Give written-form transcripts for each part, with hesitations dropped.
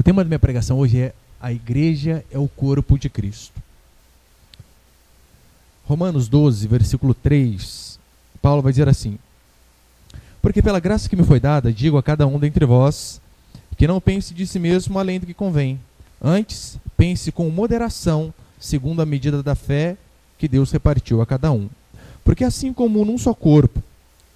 tema da minha pregação hoje é: a igreja é o corpo de Cristo. Romanos 12, versículo 3, Paulo vai dizer assim: porque pela graça que me foi dada, digo a cada um dentre vós, que não pense de si mesmo além do que convém. Antes, pense com moderação, segundo a medida da fé que Deus repartiu a cada um. Porque assim como num só corpo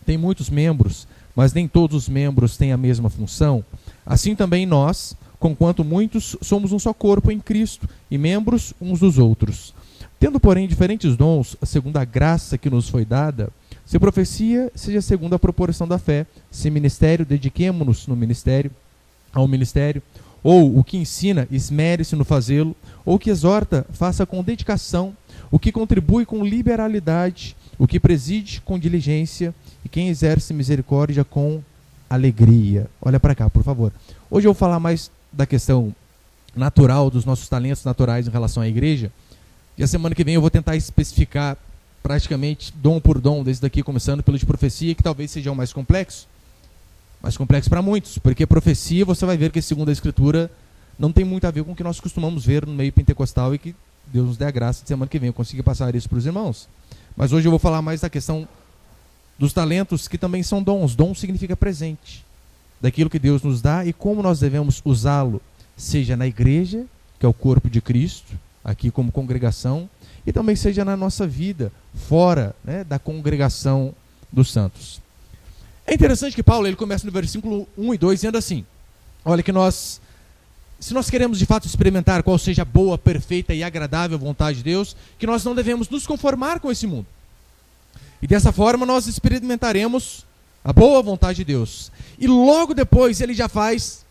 tem muitos membros, mas nem todos os membros têm a mesma função, assim também nós, conquanto muitos, somos um só corpo em Cristo, e membros uns dos outros. Tendo, porém, diferentes dons, segundo a graça que nos foi dada, se profecia, seja segundo a proporção da fé; se ministério, dediquemo-nos ao ministério; ou o que ensina, esmere-se no fazê-lo; ou o que exorta, faça com dedicação; o que contribui com liberalidade; o que preside com diligência; e quem exerce misericórdia com alegria. Olha para cá, por favor. Hoje eu vou falar mais da questão natural, dos nossos talentos naturais em relação à igreja. E a semana que vem eu vou tentar especificar praticamente dom por dom, desde daqui, começando pelo de profecia, que talvez seja o mais complexo para muitos, porque profecia, você vai ver que segundo a Escritura não tem muito a ver com o que nós costumamos ver no meio pentecostal, e que Deus nos dê a graça de semana que vem eu conseguir passar isso para os irmãos. Mas hoje eu vou falar mais da questão dos talentos, que também são dons. Dom significa presente, daquilo que Deus nos dá e como nós devemos usá-lo, seja na igreja, que é o corpo de Cristo, aqui como congregação, e também seja na nossa vida, fora, né, da congregação dos santos. É interessante que Paulo ele começa no versículo 1 e 2 dizendo assim: olha, que se nós queremos de fato experimentar qual seja a boa, perfeita e agradável vontade de Deus, que nós não devemos nos conformar com esse mundo. E dessa forma nós experimentaremos a boa vontade de Deus. E logo depois ele já faz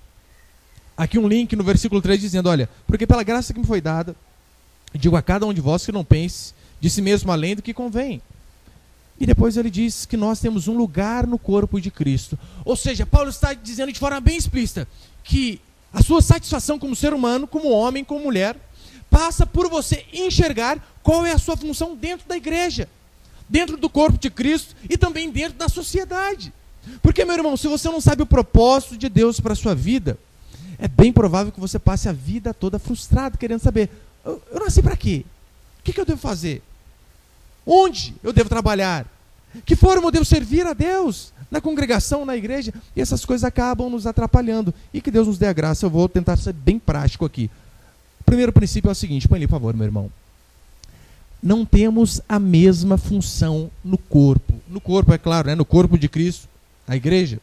aqui um link no versículo 3 dizendo: olha, porque pela graça que me foi dada, digo a cada um de vós que não pense de si mesmo além do que convém. E depois ele diz que nós temos um lugar no corpo de Cristo. Ou seja, Paulo está dizendo de forma bem explícita que a sua satisfação como ser humano, como homem, como mulher, passa por você enxergar qual é a sua função dentro da igreja, dentro do corpo de Cristo e também dentro da sociedade. Porque, meu irmão, se você não sabe o propósito de Deus para a sua vida, é bem provável que você passe a vida toda frustrado, querendo saber: eu nasci para quê? O que eu devo fazer? Onde eu devo trabalhar? Que forma eu devo servir a Deus? Na congregação, na igreja? E essas coisas acabam nos atrapalhando. E que Deus nos dê a graça. Eu vou tentar ser bem prático aqui. O primeiro princípio é o seguinte: põe ali, por favor, meu irmão. Não temos a mesma função no corpo. No corpo, é claro, né? No corpo de Cristo, a igreja.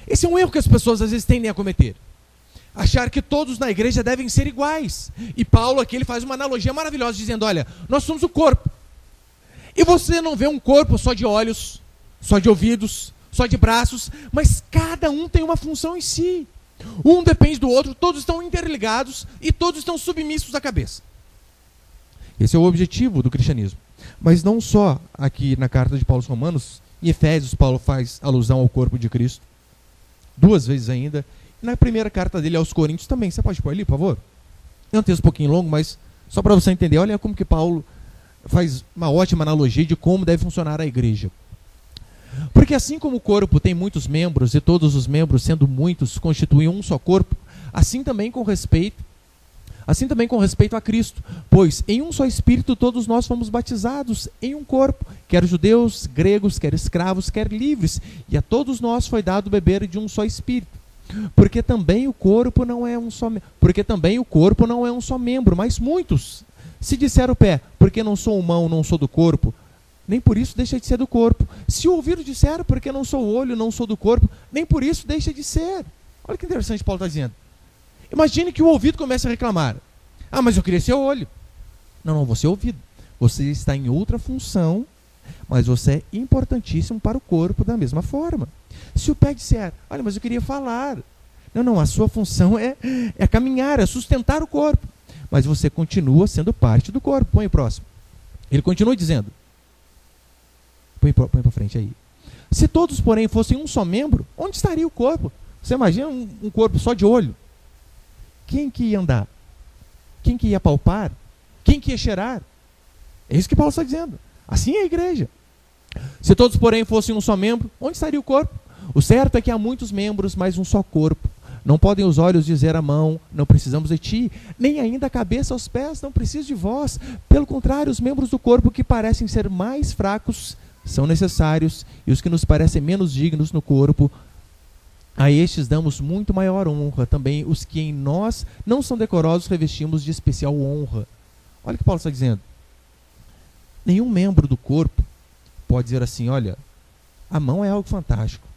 Esse é um erro que as pessoas às vezes tendem a cometer. Achar que todos na igreja devem ser iguais. E Paulo aqui ele faz uma analogia maravilhosa, dizendo: olha, nós somos o corpo. E você não vê um corpo só de olhos, só de ouvidos, só de braços, mas cada um tem uma função em si. Um depende do outro, todos estão interligados e todos estão submissos à cabeça. Esse é o objetivo do cristianismo. Mas não só aqui na carta de Paulo aos Romanos, em Efésios Paulo faz alusão ao corpo de Cristo, 2 vezes ainda. Na primeira carta dele aos Coríntios também. Você pode pôr ali, por favor? É um texto um pouquinho longo, mas só para você entender. Olha como que Paulo faz uma ótima analogia de como deve funcionar a igreja. Porque assim como o corpo tem muitos membros, e todos os membros, sendo muitos, constituem um só corpo, assim também com respeito a Cristo. Pois em um só Espírito todos nós fomos batizados em um corpo, quer judeus, gregos, quer escravos, quer livres, e a todos nós foi dado beber de um só Espírito. Porque também o corpo não é um só membro, mas muitos. Se disser o pé: porque não sou mão, não sou do corpo, nem por isso deixa de ser do corpo. Se o ouvido disser: porque não sou olho, não sou do corpo, nem por isso deixa de ser. Olha que interessante Paulo está dizendo. Imagine que o ouvido comece a reclamar: ah, mas eu queria ser olho. Não, você é ouvido. Você está em outra função, mas você é importantíssimo para o corpo da mesma forma. Se o pé disser: olha, mas eu queria falar. Não, a sua função é caminhar, é sustentar o corpo. Mas você continua sendo parte do corpo. Põe o próximo. Ele continua dizendo. Põe para frente aí. Se todos, porém, fossem um só membro, onde estaria o corpo? Você imagina um corpo só de olho? Quem que ia andar? Quem que ia palpar? Quem que ia cheirar? É isso que Paulo está dizendo. Assim é a igreja. Se todos, porém, fossem um só membro, onde estaria o corpo? O certo é que há muitos membros, mas um só corpo. Não podem os olhos dizer à mão, não precisamos de ti, nem ainda a cabeça aos pés, não preciso de vós. Pelo contrário, os membros do corpo que parecem ser mais fracos são necessários, e os que nos parecem menos dignos no corpo, a estes damos muito maior honra. Também os que em nós não são decorosos revestimos de especial honra. Olha o que Paulo está dizendo. Nenhum membro do corpo pode dizer assim, olha, a mão é algo fantástico.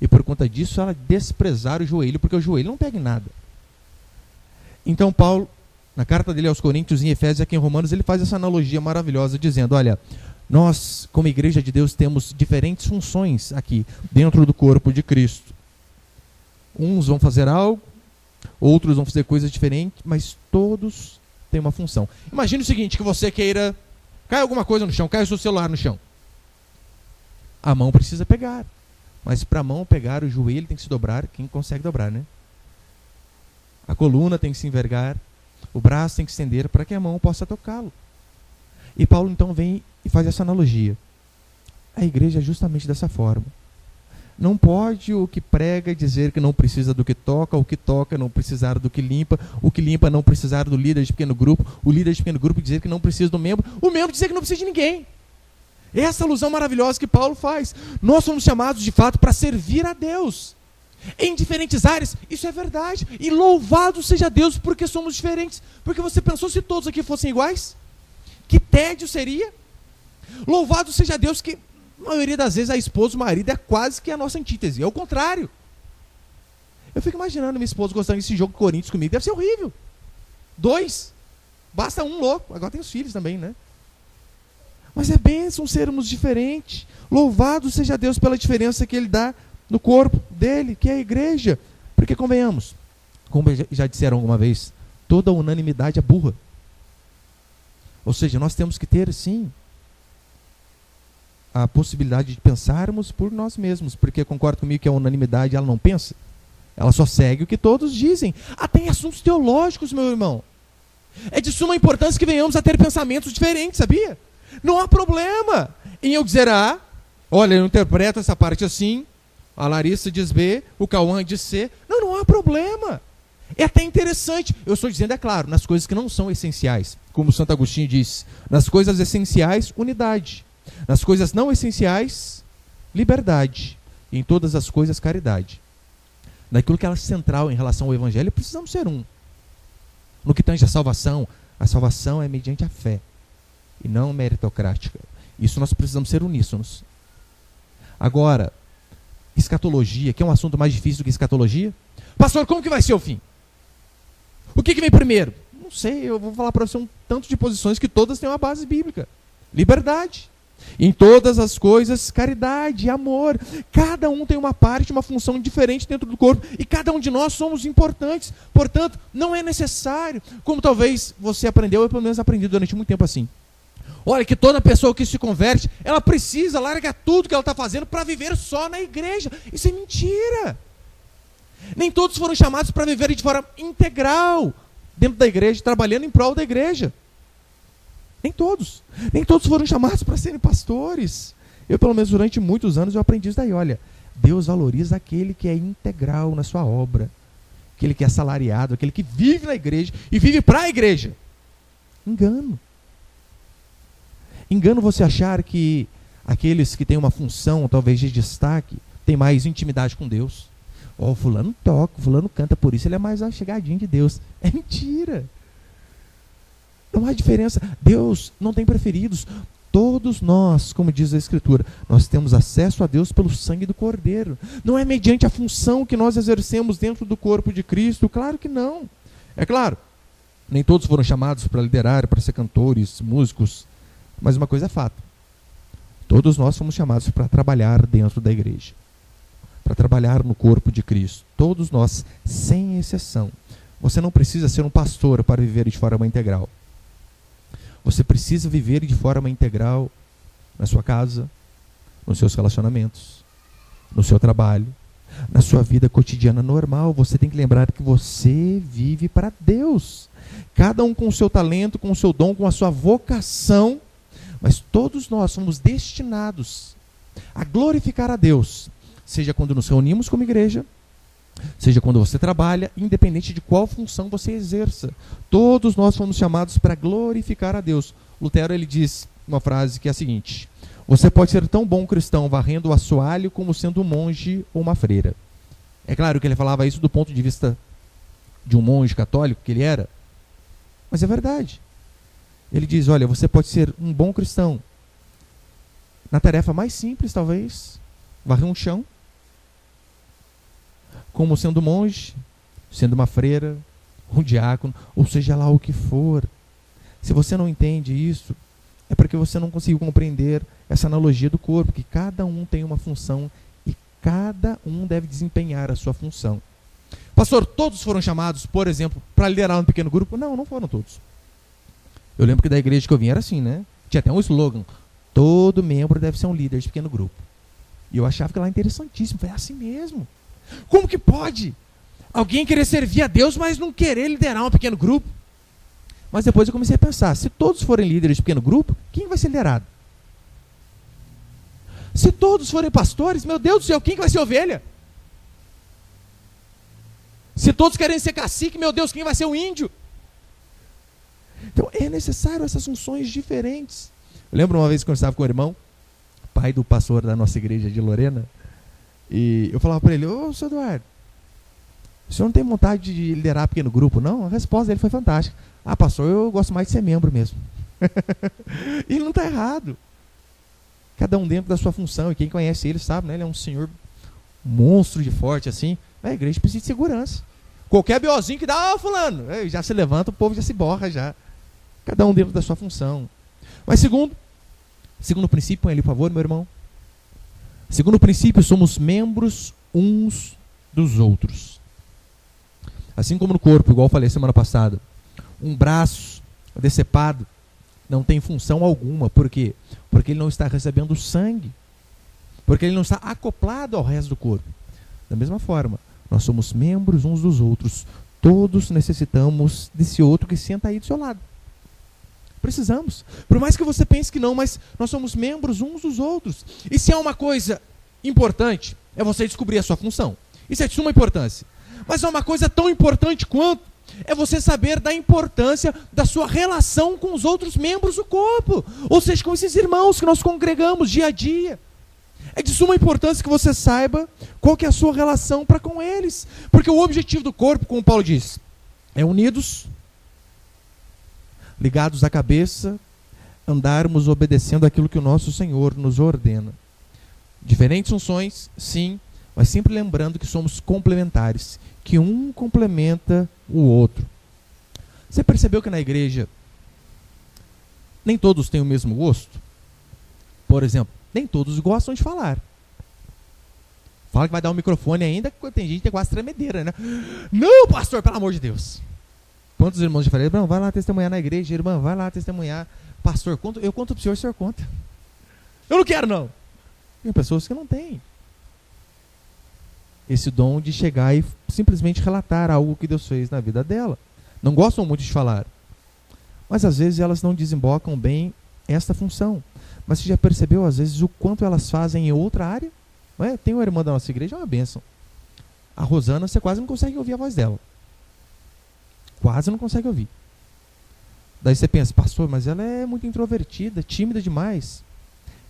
E por conta disso ela desprezar o joelho, porque o joelho não pega em nada. Então Paulo, na carta dele aos Coríntios, em Efésios e aqui em Romanos, ele faz essa analogia maravilhosa, dizendo, olha, nós, como igreja de Deus, temos diferentes funções aqui, dentro do corpo de Cristo. Uns vão fazer algo, outros vão fazer coisas diferentes, mas todos têm uma função. Imagine o seguinte, que você queira, cai alguma coisa no chão, cai o seu celular no chão. A mão precisa pegar. Mas para a mão pegar, o joelho tem que se dobrar, quem consegue dobrar, né? A coluna tem que se envergar, o braço tem que se estender para que a mão possa tocá-lo. E Paulo então vem e faz essa analogia. A igreja é justamente dessa forma. Não pode o que prega dizer que não precisa do que toca, o que toca não precisar do que limpa, o que limpa não precisar do líder de pequeno grupo, o líder de pequeno grupo dizer que não precisa do membro, o membro dizer que não precisa de ninguém. Essa alusão maravilhosa que Paulo faz. Nós somos chamados de fato para servir a Deus em diferentes áreas, isso é verdade, e louvado seja Deus porque somos diferentes. Porque você pensou se todos aqui fossem iguais? Que tédio seria? Louvado seja Deus que a maioria das vezes a esposa, o marido é quase que a nossa antítese, é o contrário. Eu fico imaginando minha esposa gostando desse jogo Corinthians comigo, deve ser horrível. 2, basta um louco, agora tem os filhos também, né? Mas é bênção sermos diferentes. Louvado seja Deus pela diferença que Ele dá no corpo dele, que é a igreja. Porque convenhamos, como já disseram alguma vez, toda unanimidade é burra. Ou seja, nós temos que ter, sim, a possibilidade de pensarmos por nós mesmos. Porque concorda comigo que a unanimidade ela não pensa? Ela só segue o que todos dizem. Até em assuntos teológicos, meu irmão. É de suma importância que venhamos a ter pensamentos diferentes, sabia? Não há problema em eu dizer A, olha, eu interpreto essa parte assim, a Larissa diz B, o Cauã diz C. Não há problema. É até interessante. Eu estou dizendo, é claro, nas coisas que não são essenciais. Como Santo Agostinho diz, nas coisas essenciais, unidade. Nas coisas não essenciais, liberdade. E em todas as coisas, caridade. Naquilo que é central em relação ao Evangelho, precisamos ser um. No que tange a salvação é mediante a fé. E não meritocrática. Isso nós precisamos ser uníssonos. Agora, escatologia, que é um assunto mais difícil do que escatologia. Pastor, como que vai ser o fim? O que vem primeiro? Não sei, eu vou falar para você um tanto de posições que todas têm uma base bíblica. Liberdade. Em todas as coisas, caridade, amor. Cada um tem uma parte, uma função diferente dentro do corpo. E cada um de nós somos importantes. Portanto, não é necessário, como talvez você aprendeu, eu pelo menos aprendi durante muito tempo assim. Olha, que toda pessoa que se converte, ela precisa largar tudo que ela está fazendo para viver só na igreja. Isso é mentira. Nem todos foram chamados para viver de forma integral dentro da igreja, trabalhando em prol da igreja. Nem todos. Nem todos foram chamados para serem pastores. Eu, pelo menos durante muitos anos, eu aprendi isso daí. Olha, Deus valoriza aquele que é integral na sua obra. Aquele que é assalariado, aquele que vive na igreja e vive para a igreja. Engano. Engano você achar que aqueles que têm uma função, talvez de destaque, têm mais intimidade com Deus. Ó, fulano toca, fulano canta, por isso ele é mais chegadinho de Deus. É mentira. Não há diferença. Deus não tem preferidos. Todos nós, como diz a Escritura, nós temos acesso a Deus pelo sangue do Cordeiro. Não é mediante a função que nós exercemos dentro do corpo de Cristo. Claro que não. É claro, nem todos foram chamados para liderar, para ser cantores, músicos. Mas uma coisa é fato. Todos nós fomos chamados para trabalhar dentro da igreja. Para trabalhar no corpo de Cristo. Todos nós, sem exceção. Você não precisa ser um pastor para viver de forma integral. Você precisa viver de forma integral na sua casa, nos seus relacionamentos, no seu trabalho, na sua vida cotidiana normal. Você tem que lembrar que você vive para Deus. Cada um com o seu talento, com o seu dom, com a sua vocação. Mas todos nós somos destinados a glorificar a Deus. Seja quando nos reunimos como igreja, Seja quando você trabalha, independente de qual função você exerça. Todos nós fomos chamados para glorificar a Deus. Lutero, ele diz uma frase que é a seguinte: você pode ser tão bom cristão varrendo o assoalho como sendo um monge ou uma freira. É claro que ele falava isso do ponto de vista de um monge católico que ele era, mas é verdade. Ele diz, olha, você pode ser um bom cristão na tarefa mais simples, talvez, varrer um chão, como sendo monge, sendo uma freira, um diácono, ou seja lá o que for. Se você não entende isso, é porque você não conseguiu compreender essa analogia do corpo, que cada um tem uma função e cada um deve desempenhar a sua função. Pastor, todos foram chamados, por exemplo, para liderar um pequeno grupo? Não, não foram todos. Eu lembro que da igreja que eu vim era assim, né? Tinha até um slogan: todo membro deve ser um líder de pequeno grupo. E eu achava que lá era interessantíssimo. Foi assim mesmo. Como que pode alguém querer servir a Deus, mas não querer liderar um pequeno grupo? Mas depois eu comecei a pensar, se todos forem líderes de pequeno grupo, quem vai ser liderado? Se todos forem pastores, meu Deus do céu, quem vai ser ovelha? Se todos querem ser cacique, meu Deus, quem vai ser o índio? Então é necessário essas funções diferentes. Eu lembro uma vez que eu estava com o irmão, pai do pastor da nossa igreja de Lorena, e eu falava para ele, ô, senhor Eduardo, o senhor não tem vontade de liderar pequeno grupo, não? A resposta dele foi fantástica. Ah, pastor, eu gosto mais de ser membro mesmo. E ele não está errado. Cada um dentro da sua função, e quem conhece ele sabe, né? Ele é um senhor monstro de forte assim. A igreja precisa de segurança. Qualquer BOzinho que dá, fulano, já se levanta, o povo já se borra já. Cada um dentro da sua função. Mas segundo princípio, põe ali, por favor, meu irmão. Segundo princípio, somos membros uns dos outros. Assim como no corpo, igual eu falei semana passada, um braço decepado não tem função alguma. Por quê? Porque ele não está recebendo sangue. Porque ele não está acoplado ao resto do corpo. Da mesma forma, nós somos membros uns dos outros. Todos necessitamos desse outro que senta aí do seu lado. Precisamos. Por mais que você pense que não, mas nós somos membros uns dos outros. E se há uma coisa importante, é você descobrir a sua função. Isso é de suma importância. Mas é uma coisa tão importante quanto é você saber da importância da sua relação com os outros membros do corpo. Ou seja, com esses irmãos que nós congregamos dia a dia. É de suma importância que você saiba qual que é a sua relação para com eles. Porque o objetivo do corpo, como Paulo diz, é unidos, ligados à cabeça, andarmos obedecendo aquilo que o nosso Senhor nos ordena. Diferentes funções, sim, mas sempre lembrando que somos complementares, que um complementa o outro. Você percebeu que na igreja nem todos têm o mesmo gosto? Por exemplo, nem todos gostam de falar. Fala que vai dar um microfone ainda, tem gente que tem quase tremedeira, né? Não, pastor, pelo amor de Deus. Quantos irmãos já falei, irmão, vai lá testemunhar na igreja, irmã, vai lá testemunhar. Pastor, eu conto para o senhor conta. Eu não quero, não. Tem pessoas que não têm esse dom de chegar e simplesmente relatar algo que Deus fez na vida dela. Não gostam muito de falar. Mas às vezes elas não desembocam bem esta função. Mas você já percebeu, às vezes, o quanto elas fazem em outra área? Não é? Tem uma irmã da nossa igreja, é uma bênção. A Rosana, você quase não consegue ouvir a voz dela. Quase não consegue ouvir. Daí você pensa, pastor, mas ela é muito introvertida, tímida demais.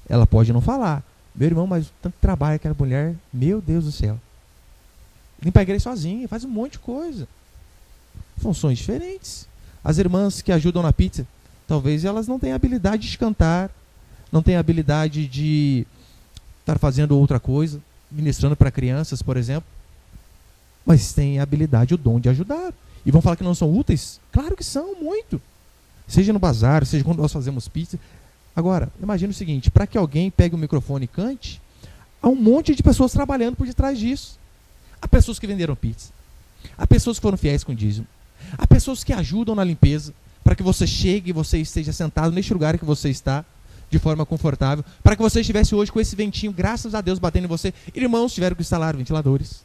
Ela pode não falar. Meu irmão, mas tanto trabalho aquela mulher, meu Deus do céu. Limpa a igreja sozinha, faz um monte de coisa. Funções diferentes. As irmãs que ajudam na pizza, talvez elas não tenham habilidade de cantar, não tenham habilidade de estar fazendo outra coisa, ministrando para crianças, por exemplo, mas têm a habilidade, o dom de ajudar. E vão falar que não são úteis? Claro que são, muito. Seja no bazar, seja quando nós fazemos pizza. Agora, imagine o seguinte, para que alguém pegue o microfone e cante, há um monte de pessoas trabalhando por detrás disso. Há pessoas que venderam pizza, há pessoas que foram fiéis com dízimo, há pessoas que ajudam na limpeza, para que você chegue e você esteja sentado neste lugar que você está, de forma confortável, para que você estivesse hoje com esse ventinho, graças a Deus, batendo em você. Irmãos tiveram que instalar ventiladores.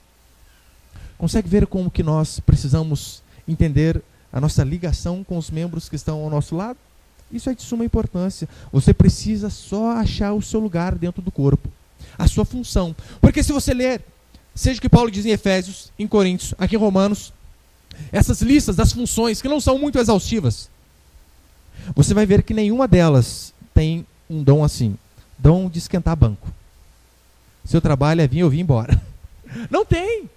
Consegue ver como que nós precisamos entender a nossa ligação com os membros que estão ao nosso lado? Isso é de suma importância. Você precisa só achar o seu lugar dentro do corpo, a sua função. Porque se você ler seja o que Paulo diz em Efésios, em Coríntios, aqui em Romanos, essas listas das funções que não são muito exaustivas, você vai ver que nenhuma delas tem um dom assim, dom de esquentar banco. Seu trabalho é vir ou vir embora. Não tem.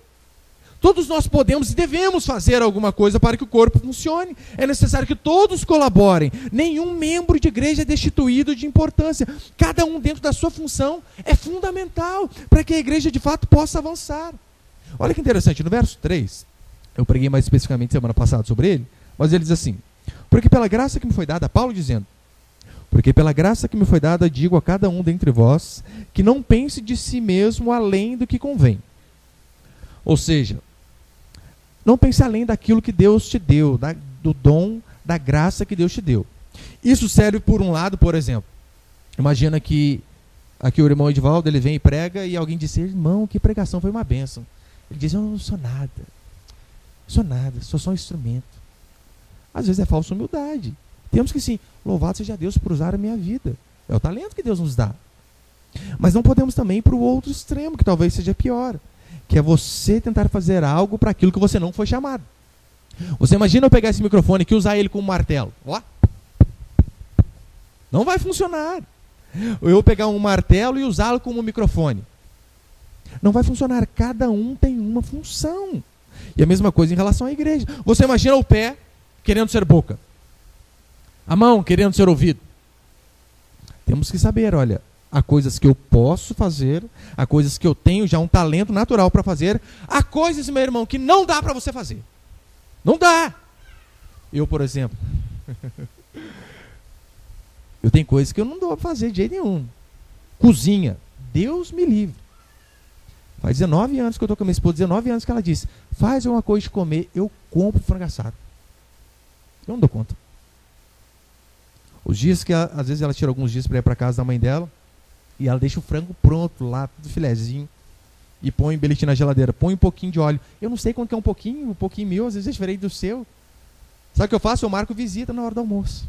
Todos nós podemos e devemos fazer alguma coisa para que o corpo funcione. É necessário que todos colaborem. Nenhum membro de igreja é destituído de importância. Cada um dentro da sua função é fundamental para que a igreja de fato possa avançar. Olha que interessante, no verso 3, eu preguei mais especificamente semana passada sobre ele, mas ele diz assim: porque pela graça que me foi dada, Paulo dizendo, porque pela graça que me foi dada, digo a cada um dentre vós, que não pense de si mesmo além do que convém. Ou seja, não pense além daquilo que Deus te deu, do dom, da graça que Deus te deu. Isso serve por um lado, por exemplo, imagina que aqui o irmão Edivaldo, ele vem e prega e alguém diz: irmão, que pregação, foi uma bênção. Ele diz: eu não sou nada, sou só um instrumento. Às vezes é falsa humildade. Temos que sim, louvado seja Deus por usar a minha vida. É o talento que Deus nos dá. Mas não podemos também ir para o outro extremo, que talvez seja pior, que é você tentar fazer algo para aquilo que você não foi chamado. Você imagina eu pegar esse microfone aqui e usar ele como martelo. Ó, não vai funcionar. Eu pegar um martelo e usá-lo como microfone. Não vai funcionar. Cada um tem uma função. E a mesma coisa em relação à igreja. Você imagina o pé querendo ser boca, a mão querendo ser ouvido. Temos que saber, olha, há coisas que eu posso fazer, há coisas que eu tenho já um talento natural para fazer, há coisas, meu irmão, que não dá para você fazer. Não dá. Eu, por exemplo, eu tenho coisas que eu não dou para fazer de jeito nenhum. Cozinha, Deus me livre. Faz 19 anos que eu estou com a minha esposa, 19 anos que ela disse: faz uma coisa de comer, eu compro frango assado. Eu não dou conta. Os dias que às vezes ela tira alguns dias para ir para casa da mãe dela, e ela deixa o frango pronto lá, tudo filezinho, e põe belete na geladeira, põe um pouquinho de óleo. Eu não sei quanto que é um pouquinho meu, às vezes é diferente do seu. Sabe o que eu faço? Eu marco visita na hora do almoço.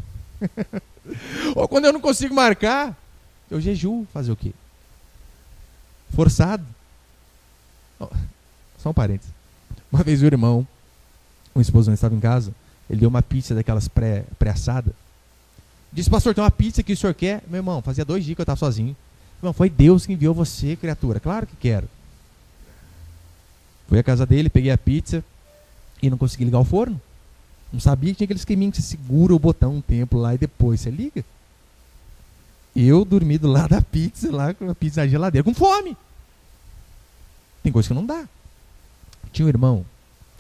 Ou quando eu não consigo marcar, eu jejuo. Fazer o quê? Forçado. Oh, só um parênteses. Uma vez o irmão, o esposo não estava em casa, ele deu uma pizza daquelas pré-assada. Disse: pastor, tem uma pizza que o senhor quer? Meu irmão, fazia 2 dias que eu estava sozinho. Irmão, foi Deus que enviou você, criatura. Claro que quero. Fui à casa dele, peguei a pizza e não consegui ligar o forno. Não sabia que tinha aquele esqueminha que você segura o botão um tempo lá e depois você liga. Eu dormi do lado da pizza, lá com a pizza na geladeira, com fome. Tem coisa que não dá. Tinha um irmão,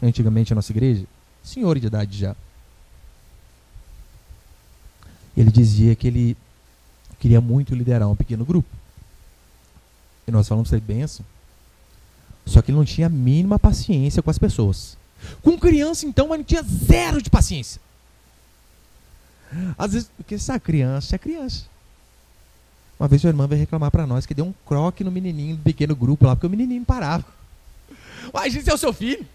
antigamente na nossa igreja, senhor de idade já. Ele dizia que ele queria muito liderar um pequeno grupo. E nós falamos sobre bênção. Só que ele não tinha a mínima paciência com as pessoas. Com criança, então, ele tinha 0 de paciência. Às vezes, porque sabe, criança é criança. Uma vez sua irmã veio reclamar para nós que deu um croque no menininho do pequeno grupo lá, porque o menininho parava. Uai, gente, é o seu filho?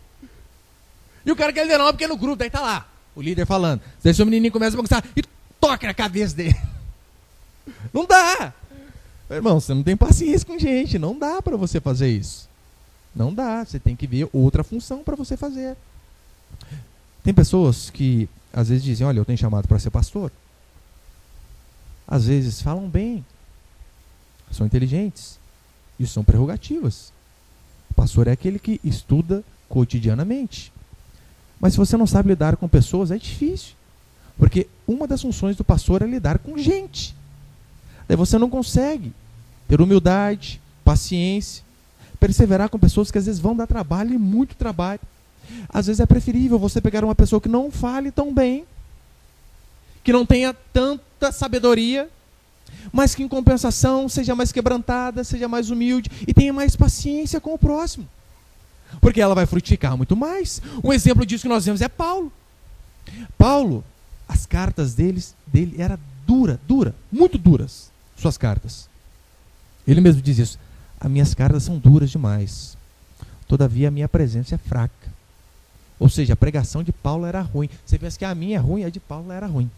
E o cara quer liderar um pequeno grupo, daí tá lá, o líder falando. Daí seu menininho começa a bagunçar e toca na cabeça dele. Não dá. Irmão, você não tem paciência com gente, não dá para você fazer isso. Não dá, você tem que ver outra função para você fazer. Tem pessoas que às vezes dizem: olha, eu tenho chamado para ser pastor. Às vezes falam bem, são inteligentes, isso são prerrogativas. O pastor é aquele que estuda cotidianamente. Mas se você não sabe lidar com pessoas, é difícil. Porque uma das funções do pastor é lidar com gente. Daí você não consegue ter humildade, paciência, perseverar com pessoas que às vezes vão dar trabalho, e muito trabalho. Às vezes é preferível você pegar uma pessoa que não fale tão bem, que não tenha tanta sabedoria, mas que em compensação seja mais quebrantada, seja mais humilde e tenha mais paciência com o próximo. Porque ela vai frutificar muito mais. Um exemplo disso que nós vemos é Paulo. Paulo, as cartas dele eram muito duras, suas cartas. Ele mesmo diz isso: as minhas cartas são duras demais, todavia a minha presença é fraca. Ou seja, a pregação de Paulo era ruim. Você pensa que a minha é ruim, a de Paulo era ruim.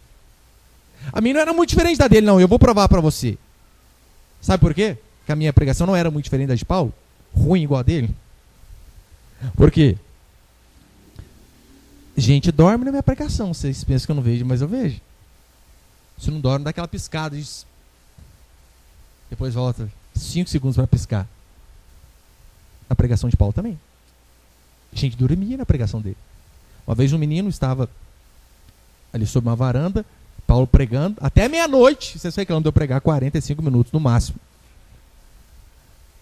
A minha não era muito diferente da dele, não. Eu vou provar para você. Sabe por quê? Que a minha pregação não era muito diferente da de Paulo? Ruim igual a dele? Por quê? Gente dorme na minha pregação. Vocês pensam que eu não vejo, mas eu vejo. Se não dorme, dá aquela piscada. Depois volta 5 segundos para piscar. Na pregação de Paulo também. Gente dormia na pregação dele. Uma vez um menino estava ali sob uma varanda, Paulo pregando, até meia-noite. Vocês sabem que ele não deu pregar 45 minutos no máximo.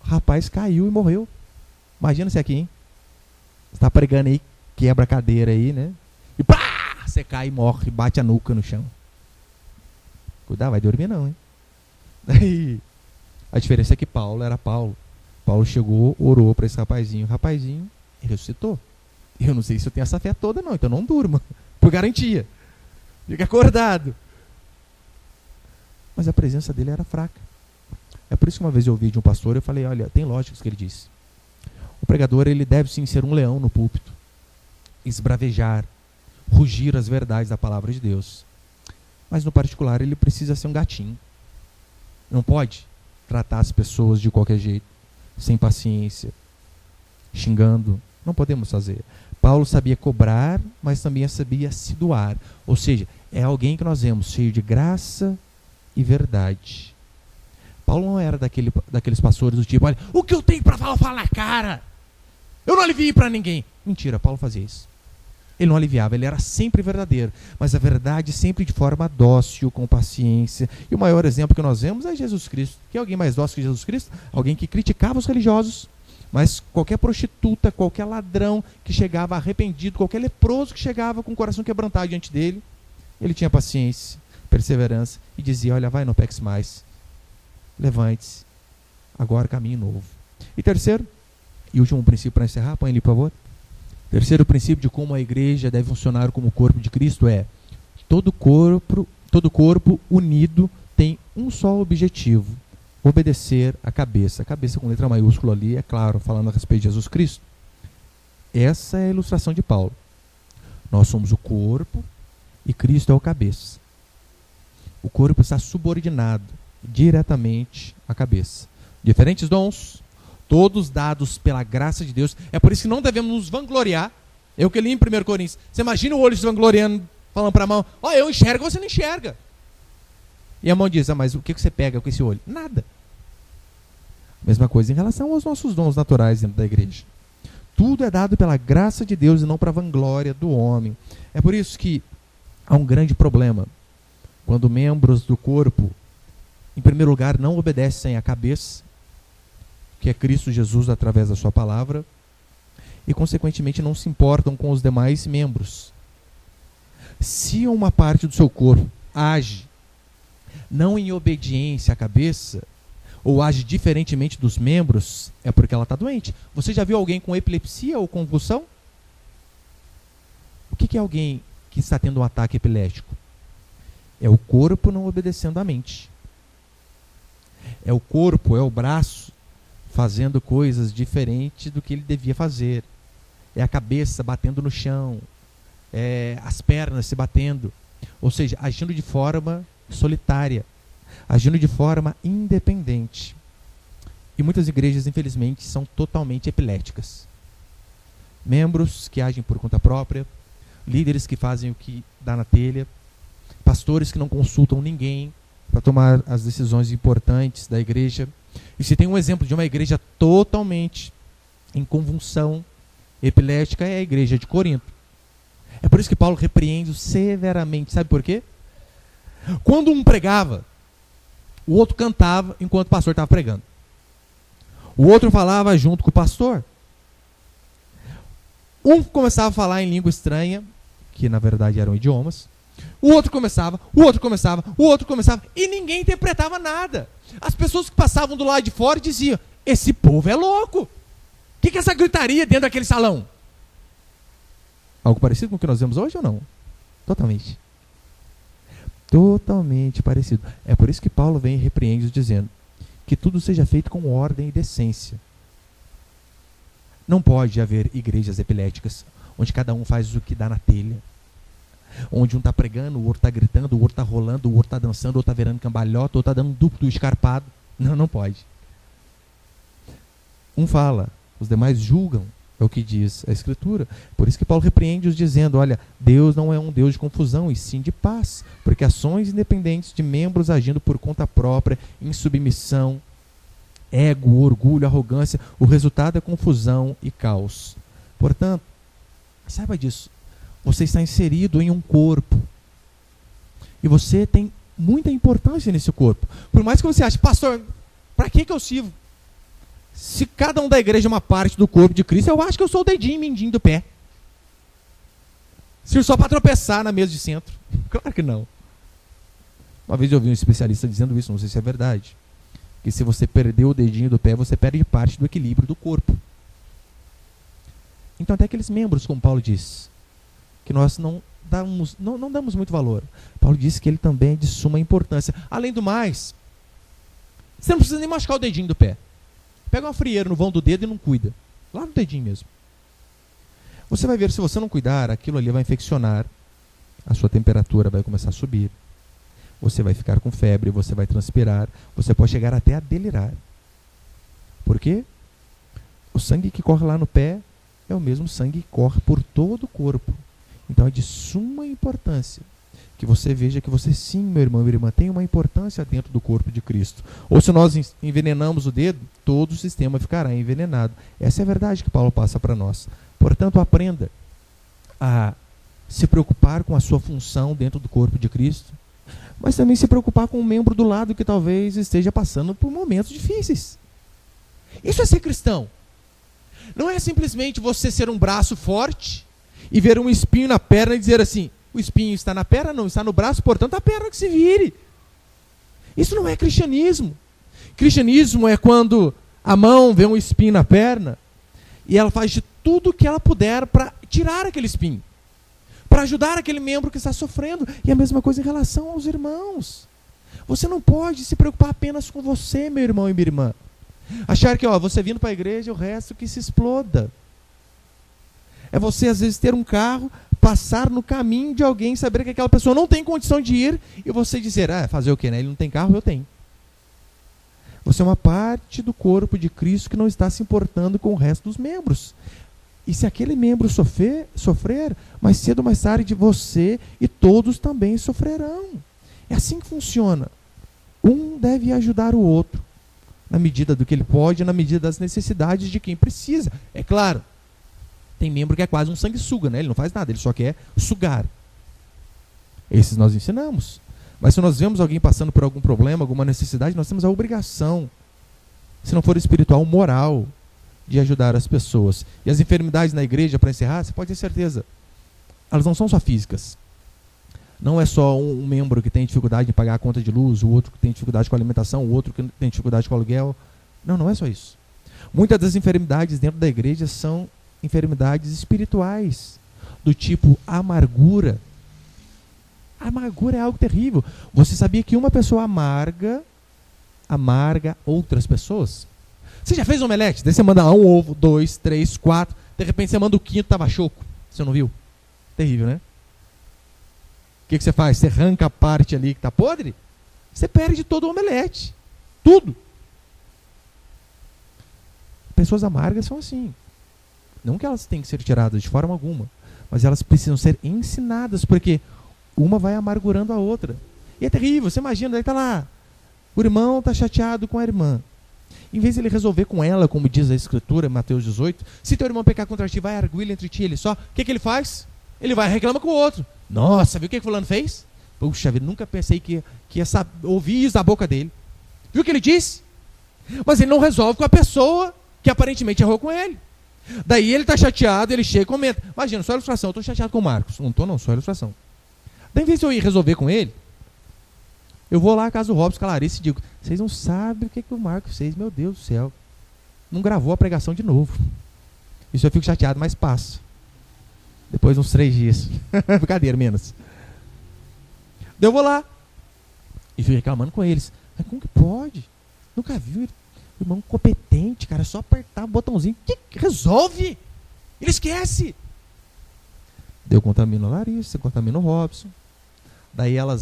O rapaz caiu e morreu. Imagina você aqui, hein? Você está pregando aí, quebra a cadeira aí, né? E pá! Você cai e morre, bate a nuca no chão. Cuidado, vai dormir não, hein? Daí, a diferença é que Paulo era Paulo. Paulo chegou, orou para esse rapazinho. O rapazinho ressuscitou. Eu não sei se eu tenho essa fé toda não, então não durma. Por garantia. Fica acordado. Mas a presença dele era fraca. É por isso que uma vez eu ouvi de um pastor, eu falei, olha, tem lógica isso que ele disse. O pregador, ele deve sim ser um leão no púlpito. Esbravejar, rugir as verdades da palavra de Deus. Mas no particular, ele precisa ser um gatinho. Não pode tratar as pessoas de qualquer jeito, sem paciência, xingando. Não podemos fazer. Paulo sabia cobrar, mas também sabia se doar. Ou seja, é alguém que nós vemos cheio de graça e verdade. Paulo não era daqueles pastores do tipo, olha, o que eu tenho para falar, fala na cara. Eu não aliviei para ninguém. Mentira, Paulo fazia isso. Ele não aliviava, ele era sempre verdadeiro. Mas a verdade sempre de forma dócil, com paciência. E o maior exemplo que nós vemos é Jesus Cristo. Que é alguém mais dócil que Jesus Cristo? Alguém que criticava os religiosos. Mas qualquer prostituta, qualquer ladrão que chegava arrependido, qualquer leproso que chegava com o coração quebrantado diante dele, ele tinha paciência, perseverança e dizia, olha, vai, não peques mais. Levante-se. Agora caminho novo. E terceiro, e último princípio para encerrar, põe ali, por favor. Terceiro princípio de como a igreja deve funcionar como o corpo de Cristo é todo corpo unido tem um só objetivo, obedecer a cabeça. A cabeça com letra maiúscula ali, é claro, falando a respeito de Jesus Cristo. Essa é a ilustração de Paulo. Nós somos o corpo e Cristo é o cabeça. O corpo está subordinado diretamente à cabeça. Diferentes dons, todos dados pela graça de Deus. É por isso que não devemos nos vangloriar. É o que li em 1 Coríntios. Você imagina o olho se vangloriando, falando para a mão, ó, eu enxergo, você não enxerga. E a mão diz, mas o que você pega com esse olho? Nada. Mesma coisa em relação aos nossos dons naturais dentro da igreja. Tudo é dado pela graça de Deus e não para a vanglória do homem. É por isso que há um grande problema quando membros do corpo, em primeiro lugar, não obedecem à cabeça, que é Cristo Jesus através da sua palavra, e consequentemente não se importam com os demais membros. Se uma parte do seu corpo age não em obediência à cabeça, ou age diferentemente dos membros, é porque ela está doente. Você já viu alguém com epilepsia ou convulsão? O que é alguém que está tendo um ataque epilético? É o corpo não obedecendo à mente. É o corpo, é o braço fazendo coisas diferentes do que ele devia fazer. É a cabeça batendo no chão. É as pernas se batendo. Ou seja, agindo de forma solitária. Agindo de forma independente. E muitas igrejas, infelizmente, são totalmente epiléticas. Membros que agem por conta própria, líderes que fazem o que dá na telha, pastores que não consultam ninguém para tomar as decisões importantes da igreja. E se tem um exemplo de uma igreja totalmente em convulsão epilética, é a igreja de Corinto. É por isso que Paulo repreende severamente. Sabe por quê? Quando um pregava, o outro cantava enquanto o pastor estava pregando. O outro falava junto com o pastor. Um começava a falar em língua estranha, que na verdade eram idiomas. O outro começava, e ninguém interpretava nada. As pessoas que passavam do lado de fora diziam, esse povo é louco. O que é essa gritaria dentro daquele salão? Algo parecido com o que nós vemos hoje ou não? Totalmente. Totalmente parecido. É por isso que Paulo vem e repreende dizendo que tudo seja feito com ordem e decência. Não pode haver igrejas epiléticas onde cada um faz o que dá na telha. Onde um está pregando, o outro está gritando, o outro está rolando, o outro está dançando, o outro está virando cambalhota, o outro está dando duplo escarpado. Não, não pode. Um fala, os demais julgam. É o que diz a Escritura. Por isso que Paulo repreende-os dizendo, olha, Deus não é um Deus de confusão, e sim de paz, porque ações independentes de membros agindo por conta própria, em submissão, ego, orgulho, arrogância, o resultado é confusão e caos. Portanto, saiba disso, você está inserido em um corpo, e você tem muita importância nesse corpo. Por mais que você ache, pastor, para que eu sirvo? Se cada um da igreja é uma parte do corpo de Cristo, eu acho que eu sou o dedinho e mindinho do pé. Sirvo só para tropeçar na mesa de centro. Claro que não. Uma vez eu ouvi um especialista dizendo isso, não sei se é verdade, que se você perder o dedinho do pé, você perde parte do equilíbrio do corpo. Então até aqueles membros, como Paulo diz, que nós não damos muito valor. Paulo disse que ele também é de suma importância. Além do mais, você não precisa nem machucar o dedinho do pé. Pega uma frieira no vão do dedo e não cuida. Lá no dedinho mesmo. Você vai ver, se você não cuidar, aquilo ali vai infeccionar. A sua temperatura vai começar a subir. Você vai ficar com febre, você vai transpirar. Você pode chegar até a delirar. Por quê? O sangue que corre lá no pé é o mesmo sangue que corre por todo o corpo. Então é de suma importância que você veja que você sim, meu irmão e minha irmã, tem uma importância dentro do corpo de Cristo. Ou se nós envenenamos o dedo, todo o sistema ficará envenenado. Essa é a verdade que Paulo passa para nós. Portanto, aprenda a se preocupar com a sua função dentro do corpo de Cristo, mas também se preocupar com um membro do lado que talvez esteja passando por momentos difíceis. Isso é ser cristão. Não é simplesmente você ser um braço forte e ver um espinho na perna e dizer assim, o espinho está na perna, não está no braço, portanto a perna que se vire. Isso não é cristianismo. Cristianismo é quando a mão vê um espinho na perna e ela faz de tudo o que ela puder para tirar aquele espinho, para ajudar aquele membro que está sofrendo. E a mesma coisa em relação aos irmãos. Você não pode se preocupar apenas com você, meu irmão e minha irmã. Achar que você vindo para a igreja, o resto que se exploda. É você às vezes ter um carro, passar no caminho de alguém, saber que aquela pessoa não tem condição de ir, e você dizer, fazer o quê, né? Ele não tem carro, eu tenho. Você é uma parte do corpo de Cristo que não está se importando com o resto dos membros. E se aquele membro sofrer, mais cedo ou mais tarde você e todos também sofrerão. É assim que funciona. Um deve ajudar o outro, na medida do que ele pode, na medida das necessidades de quem precisa. É claro, tem membro que é quase um sanguessuga, né? Ele não faz nada, ele só quer sugar. Esses nós ensinamos. Mas se nós vemos alguém passando por algum problema, alguma necessidade, nós temos a obrigação, se não for espiritual, moral, de ajudar as pessoas. E as enfermidades na igreja, para encerrar, você pode ter certeza, elas não são só físicas. Não é só um membro que tem dificuldade em pagar a conta de luz, o outro que tem dificuldade com a alimentação, o outro que tem dificuldade com o aluguel. Não, não é só isso. Muitas das enfermidades dentro da igreja são enfermidades espirituais, do tipo amargura. A amargura é algo terrível. Você sabia que uma pessoa amarga outras pessoas? Você já fez um omelete? Daí você manda um ovo, 2, 3, 4. De repente você manda o quinto, estava choco. Você não viu? Terrível, né? O que você faz? Você arranca a parte ali que está podre? Você perde todo o omelete. Tudo. Pessoas amargas são assim. Não que elas tenham que ser tiradas de forma alguma, mas elas precisam ser ensinadas, porque uma vai amargurando a outra. E é terrível, você imagina, daí está lá, o irmão está chateado com a irmã. Em vez de ele resolver com ela, como diz a Escritura, Mateus 18, se teu irmão pecar contra ti, vai arguir entre ti e ele só. O que ele faz? Ele vai e reclama com o outro. Nossa, viu o que fulano fez? Puxa vida, nunca pensei que ia ouvir isso da boca dele. Viu o que ele disse? Mas ele não resolve com a pessoa que aparentemente errou com ele. Daí ele está chateado, ele chega e comenta. Imagina, só ilustração, eu estou chateado com o Marcos. Não estou não, só ilustração. Daí, em vez de eu ir resolver com ele, eu vou lá à casa do Robson, com a Larissa, e digo, vocês não sabem o que o Marcos fez, meu Deus do céu. Não gravou a pregação de novo. Isso eu fico chateado, mas passa. Depois uns 3 dias. Brincadeira, menos. Daí eu vou lá e fico reclamando com eles. Mas como que pode? Nunca viu irmão competente, cara, é só apertar o botãozinho que resolve. Ele esquece. Daí eu contamino a Larissa, contamino o Robson. Daí ela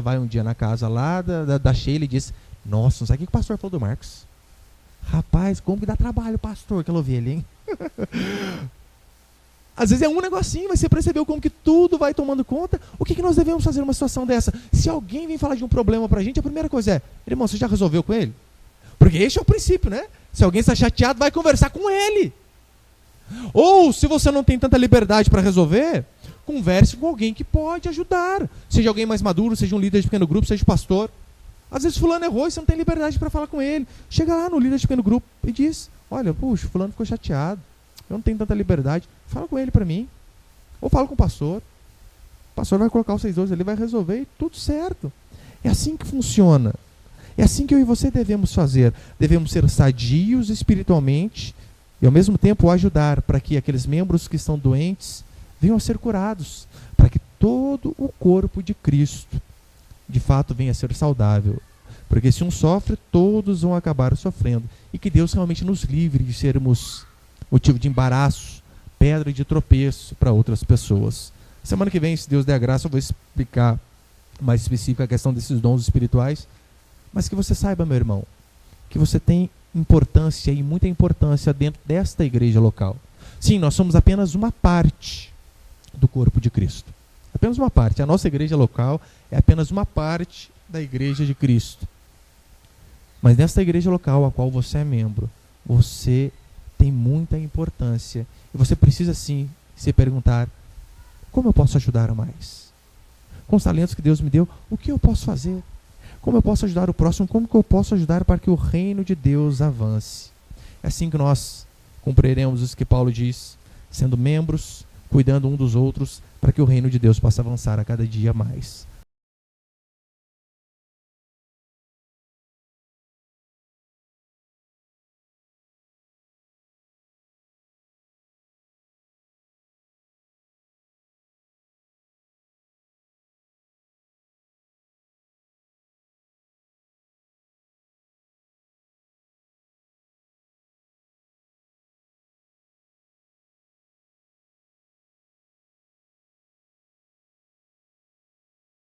vai um dia na casa lá da Sheila e diz, nossa, não sabe o que o pastor falou do Marcos? Rapaz, como que dá trabalho, pastor, aquela ovelha, hein? Às vezes é um negocinho, mas você percebeu como que tudo vai tomando conta? O que nós devemos fazer numa situação dessa? Se alguém vem falar de um problema pra gente, a primeira coisa é, irmão, você já resolveu com ele? Porque esse é o princípio, né? Se alguém está chateado, vai conversar com ele. Ou, se você não tem tanta liberdade para resolver, converse com alguém que pode ajudar. Seja alguém mais maduro, seja um líder de pequeno grupo, seja pastor. Às vezes fulano errou e você não tem liberdade para falar com ele. Chega lá no líder de pequeno grupo e diz, olha, puxa, fulano ficou chateado. Eu não tenho tanta liberdade. Fala com ele para mim. Ou fala com o pastor. O pastor vai colocar vocês dois ali, vai resolver e tudo certo. É assim que funciona. É assim que eu e você devemos fazer. Devemos ser sadios espiritualmente e ao mesmo tempo ajudar para que aqueles membros que estão doentes venham a ser curados. Para que todo o corpo de Cristo de fato venha a ser saudável. Porque se um sofre, todos vão acabar sofrendo. E que Deus realmente nos livre de sermos motivo de embaraço, pedra de tropeço para outras pessoas. Semana que vem, se Deus der a graça, eu vou explicar mais específica a questão desses dons espirituais. Mas que você saiba, meu irmão, que você tem importância e muita importância dentro desta igreja local. Sim, nós somos apenas uma parte do corpo de Cristo. Apenas uma parte. A nossa igreja local é apenas uma parte da igreja de Cristo. Mas nesta igreja local, a qual você é membro, você tem muita importância. E você precisa sim se perguntar, como eu posso ajudar mais? Com os talentos que Deus me deu, o que eu posso fazer? Como eu posso ajudar o próximo? Como que eu posso ajudar para que o reino de Deus avance? É assim que nós cumpriremos isso que Paulo diz, sendo membros, cuidando um dos outros, para que o reino de Deus possa avançar a cada dia mais.